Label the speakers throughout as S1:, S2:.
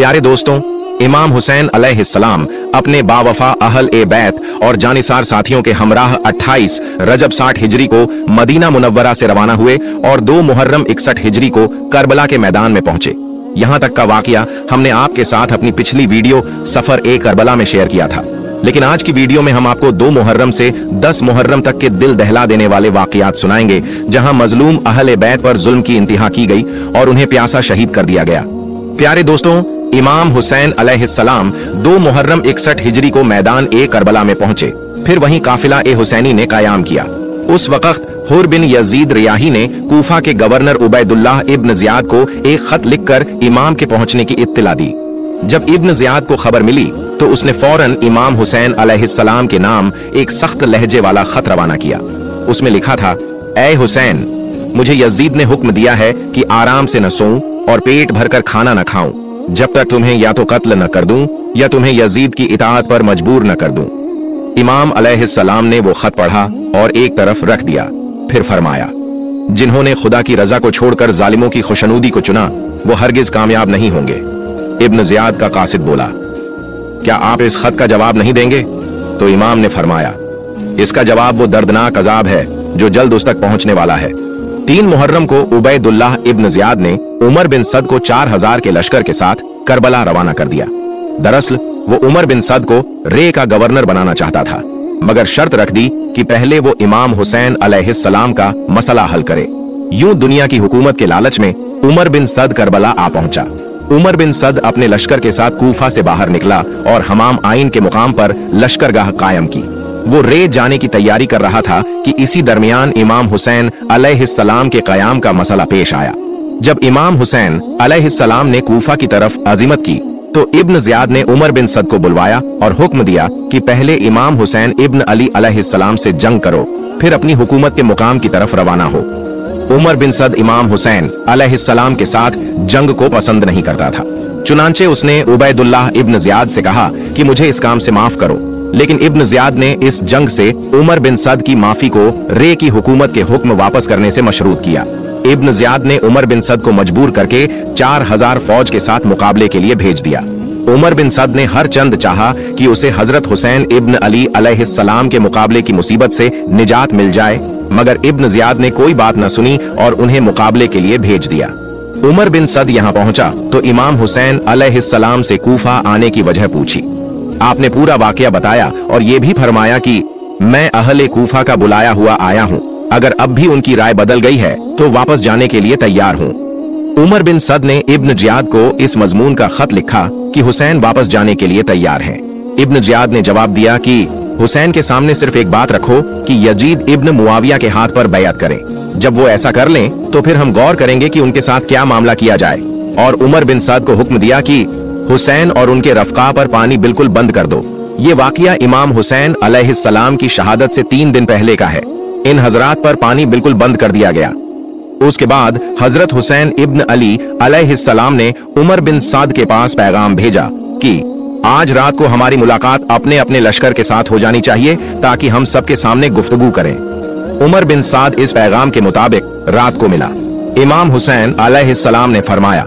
S1: प्यारे दोस्तों, इमाम हुसैन अलैहिस्सलाम अपने बावफा अहल ए बैत और जानिसार साथियों के हमराह 28 रजब 60 हिजरी को मदीना मुनव्वरा से रवाना हुए और 2 मुहर्रम 61 हिजरी को करबला के मैदान में पहुंचे। यहां तक का वाकया हमने आपके साथ अपनी पिछली वीडियो सफर ए करबला में शेयर किया था, लेकिन आज की वीडियो में हम आपको 2 मुहर्रम से 10 मुहर्रम तक के दिल दहला देने वाले वाकयात सुनाएंगे, जहां मजलूम अहले बैत पर जुल्म की इंतहा की गई और उन्हें प्यासा शहीद कर दिया गया। प्यारे दोस्तों, इमाम हुसैन अलैहिस्सलाम 2 मुहर्रम 61 हिजरी को मैदान ए करबला में पहुंचे। फिर वहीं काफिला ए हुसैनी ने कायाम किया। उस वक्त हुर बिन यजीद रियाही ने कूफा के गवर्नर उबैदुल्लाह इब्न जियाद को एक खत लिखकर इमाम के पहुंचने की इत्तिला दी। जब इब्न जियाद को खबर मिली तो उसने फौरन इमाम हुसैन अलैहिस्सलाम के नाम एक सख्त लहजे वाला खत रवाना किया। उसमें लिखा था, ऐ हुसैन, मुझे यजीद ने हुक्म दिया है कि आराम से न सोऊं और पेट भरकर खाना न खाऊं जब तक तुम्हें या तो कत्ल न कर दूं या तुम्हें यजीद की इताअत पर मजबूर न कर दूं। इमाम अलैहिस्सलाम ने वो खत पढ़ा और एक तरफ रख दिया। फिर फरमाया, जिन्होंने खुदा की रजा को छोड़कर जालिमों की खुशनूदी को चुना वो हरगिज कामयाब नहीं होंगे। इब्न जियाद का कासिद बोला, क्या आप इस खत का जवाब नहीं देंगे? तो इमाम ने फरमाया, इसका जवाब वो दर्दनाक अजाब है जो जल्द उस तक पहुंचने वाला है। 3 मुहर्रम को उबैदुल्लाह इब्न जियाद ने उमर बिन सद को 4000 के लश्कर के साथ करबला रवाना कर दिया। दरअसल वो उमर बिन सद को रे का गवर्नर बनाना चाहता था, मगर शर्त रख दी कि पहले वो इमाम हुसैन अलैहिस्सलाम का मसला हल करे। यूं दुनिया की हुकूमत के लालच में उमर बिन सद करबला आ पहुंचा। उमर बिन सद अपने लश्कर के साथ कूफा से बाहर निकला और हमाम आइन के मुकाम पर लश्करगाह कायम की। वो रे जाने की तैयारी कर रहा था कि इसी दरमियान इमाम हुसैन अलैहिस्सलाम के कयाम का मसला पेश आया। जब इमाम हुसैन अलैहिस्सलाम ने कूफा की तरफ अजीमत की तो इब्न जियाद ने उमर बिन सद को बुलवाया और हुक्म दिया कि पहले इमाम हुसैन इब्न अली अलैहिस्सलाम से जंग करो, फिर अपनी हुकूमत के मुकाम की तरफ रवाना हो। उमर बिन सद इमाम हुसैन अलैहिस्सलाम के साथ जंग को पसंद नहीं करता था। चुनांचे उसने उबैदुल्लाह इब्न जियाद से कहा कि मुझे इस काम से माफ करो, लेकिन इब्न जियाद ने इस जंग से उमर बिन सद की माफी को रे की हुकूमत के हुक्म वापस करने से मशरूत किया। इब्न जियाद ने उमर बिन सद को मजबूर करके 4000 फौज के साथ मुकाबले के लिए भेज दिया। उमर बिन सद ने हर चंद चाहा कि उसे हजरत हुसैन इब्न अली अलैहिस्सलाम के मुकाबले की मुसीबत से निजात मिल जाए, मगर इब्न जियाद ने कोई बात न सुनी और उन्हें मुकाबले के लिए भेज दिया। उमर बिन सद यहाँ पहुंचा तो इमाम हुसैन अलैहिस्सलाम से कूफा आने की वजह पूछी। आपने पूरा वाकया बताया और ये भी फरमाया कि मैं अहले कूफा का बुलाया हुआ आया हूँ, अगर अब भी उनकी राय बदल गई है तो वापस जाने के लिए तैयार हूँ। उमर बिन सद ने इब्न जियाद को इस मजमून का खत लिखा कि हुसैन वापस जाने के लिए तैयार हैं। इब्न जियाद ने जवाब दिया कि हुसैन के सामने सिर्फ एक बात रखो कि यजीद इब्न मुआविया के हाथ पर बैअत करें। जब वो ऐसा कर लें तो फिर हम गौर करेंगे कि उनके साथ क्या मामला किया जाए। और उमर बिन सद को हुक्म दिया कि हुसैन और उनके रफ़का पर पानी बिल्कुल बंद कर दो। ये वाकया इमाम हुसैन अलैहिस्सलाम की शहादत से 3 दिन पहले का है। इन हजरात पर पानी बिल्कुल बंद कर दिया गया। उसके बाद हजरत हुसैन इब्न अली अलैहिस्सलाम ने उमर बिन सद के पास पैगाम भेजा कि आज रात को हमारी मुलाकात अपने अपने लश्कर के साथ हो जानी चाहिए ताकि हम सबके सामने गुफ्तगू करें। उमर बिन सद इस पैगाम के मुताबिक रात को मिला। इमाम हुसैन अलैहिस्सलाम ने फरमाया,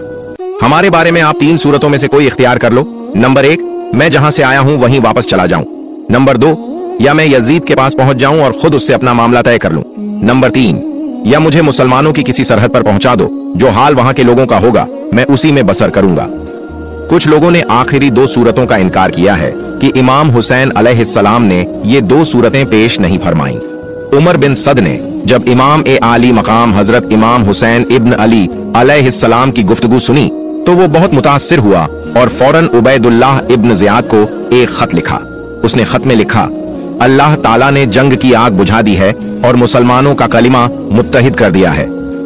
S1: हमारे बारे में आप 3 सूरतों में से कोई इख्तियार कर लो। नंबर 1, मैं जहां से आया हूं वहीं वापस चला जाऊं। नंबर 2, या मैं यजीद के पास पहुंच जाऊं और खुद उससे अपना मामला तय कर लूं। नंबर 3, या मुझे मुसलमानों की किसी सरहद पर पहुंचा दो, जो हाल वहां के लोगों का होगा मैं उसी में बसर करूंगा। कुछ लोगों ने आखिरी 2 सूरतों का इनकार किया है कि इमाम हुसैन अलैहिस्सलाम ने ये 2 सूरतें पेश नहीं फरमाई। उमर बिन सद ने जब इमाम ए आली मकाम हजरत इमाम हुसैन इब्न अली अलैहिस्सलाम की गुफ्तगू सुनी तो वो बहुत मुतासिर हुआ और फौरन उबैदुल्लाह इब्न जियाद को एक खत लिखा। उसने खत में लिखा, अल्लाह ताला ने जंग की आग बुझा दी है और मुसलमानों का कलिमा मुत्तहिद कर दिया है।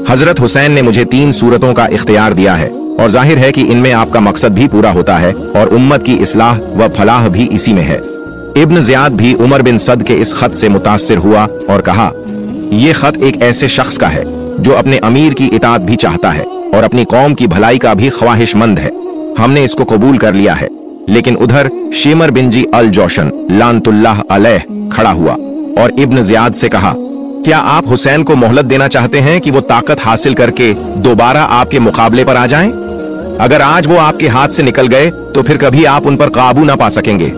S1: हजरत हुसैन ने मुझे 3 सूरतों का इख्तियार दिया है और जाहिर है कि इनमें आपका मकसद भी पूरा होता है और उम्मत की इस्लाह व फलाह भी इसी में है। इब्न जियाद भी उमर बिन सद के इस खत से मुतासिर हुआ और कहा, यह खत एक ऐसे शख्स का है जो अपने अमीर की इताअत भी चाहता है और अपनी कौम की भलाई का भी ख्वाहिशमंद है। हमने इसको कबूल कर लिया है। लेकिन उधर शेमर बिन जी अल जोशन लानतुल्लाह अलैह खड़ा हुआ और इब्न जियाद से कहा, क्या आप हुसैन को मोहलत देना चाहते हैं कि वो ताकत हासिल करके दोबारा आपके मुकाबले पर आ जाएं? अगर आज वो आपके हाथ से निकल गए तो फिर कभी आप उन पर काबू ना पा सकेंगे।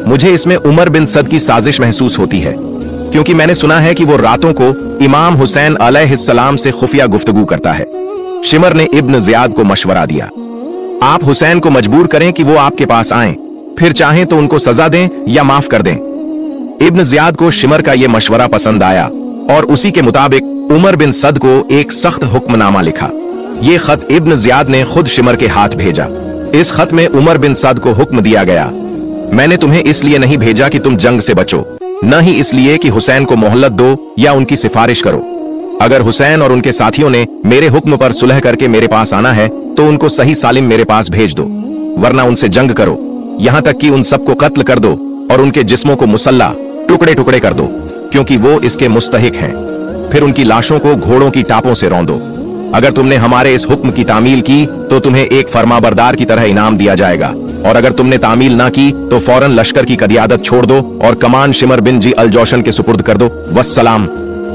S1: मुझे इसमें उमर बिन सद की साजिश महसूस होती है, क्योंकि मैंने सुना है कि वो रातों को इमाम हुसैन अलैहिस्सलाम से खुफिया गुफ्तगू करता है। शिमर ने इब्न ज़ियाद को मशवरा दिया, आप हुसैन को मजबूर करें कि वो आपके पास आएं, फिर चाहें तो उनको सजा दें या माफ कर दें। इब्न ज़ियाद को शिमर का यह मशवरा पसंद आया और उसी के मुताबिक उमर बिन सद को एक सख्त हुक्मनामा लिखा। ये खत इब्न ज़ियाद ने खुद शिमर के हाथ भेजा। इस खत में उमर बिन सद को हुक्म दिया गया, मैंने तुम्हें इसलिए नहीं भेजा कि तुम जंग से बचो, न ही इसलिए कि हुसैन को मोहलत दो या उनकी सिफारिश करो। अगर हुसैन और उनके साथियों ने मेरे हुक्म पर सुलह करके मेरे पास आना है तो उनको सही सालिम मेरे पास भेज दो, वरना उनसे जंग करो, यहां तक कि उन सबको कत्ल कर दो और उनके जिस्मों को मुसल्ला टुकड़े टुकड़े कर दो, क्योंकि वो इसके मुस्तहिक हैं। फिर उनकी लाशों को घोड़ों की टापों से रौंदो। अगर तुमने हमारे इस हुक्म की तामील की तो तुम्हें एक फरमाबरदार की तरह इनाम दिया जाएगा, और अगर तुमने तामील ना की तो फौरन लश्कर की कदियादत छोड़ दो और कमान शिमर बिन जी अल जोशन के सुपुर्द कर दो। वस्सलाम।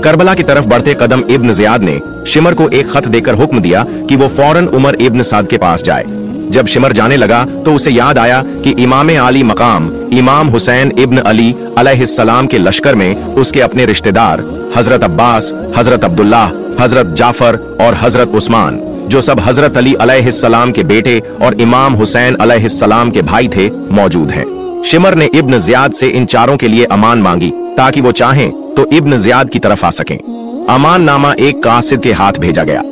S1: करबला की तरफ बढ़ते कदम इब्न ज़ियाद ने शिमर को एक खत देकर हुक्म दिया कि वो फौरन उमर इब्न सद के पास जाए। जब शिमर जाने लगा तो उसे याद आया कि इमाम आली मकाम इमाम हुसैन इब्न अली अलैहिस्सलाम के लश्कर में उसके अपने रिश्तेदार हजरत अब्बास, हजरत अब्दुल्लाह, हजरत जाफर और हजरत उस्मान, जो सब हजरत अली अलैहिस्सलाम के बेटे और इमाम हुसैन अलैहिस्सलाम के भाई थे, मौजूद हैं। शिमर ने इब्न ज़ियाद से इन चारों के लिए अमान मांगी ताकि वो चाहें तो इब्न ज़ियाद की तरफ आ सकें। अमान नामा एक कासिद के हाथ भेजा गया।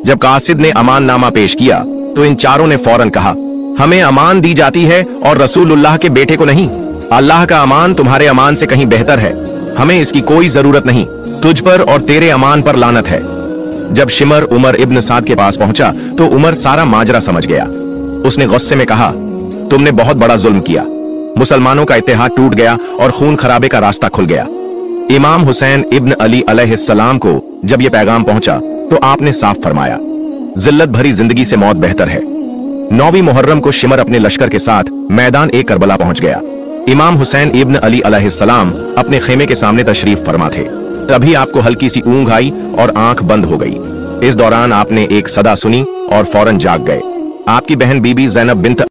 S1: जब कासिद ने अमान नामा पेश किया तो इन चारों ने फौरन कहा, हमें अमान दी जाती है और रसूलुल्लाह के बेटे को नहीं। अल्लाह का अमान तुम्हारे अमान से कहीं बेहतर है, हमें इसकी कोई जरूरत नहीं। तुझ पर और तेरे अमान पर लानत है। जब शिमर उमर इब्न सद के पास पहुंचा तो उमर सारा माजरा समझ गया। उसने गुस्से में कहा, तुमने बहुत बड़ा जुल्म किया, मुसलमानों का इत्तेहाद टूट गया और खून खराबे का रास्ता खुल गया। इमाम हुसैन इब्न अली अलैहिस्सलाम को जब यह पैगाम पहुंचा तो आपने साफ फरमाया, जिल्लत भरी जिंदगी से मौत बेहतर है। 9वीं मुहर्रम को शिमर अपने लश्कर के साथ मैदान ए करबला पहुंच गया। इमाम हुसैन इब्न अली अलैहिस्सलाम अपने खेमे के सामने तशरीफ फरमा थे। तभी आपको हल्की सी ऊंघ आई और आंख बंद हो गई। इस दौरान आपने एक सदा सुनी और फौरन जाग गए। आपकी बहन बीबी ज़ैनब बिन्त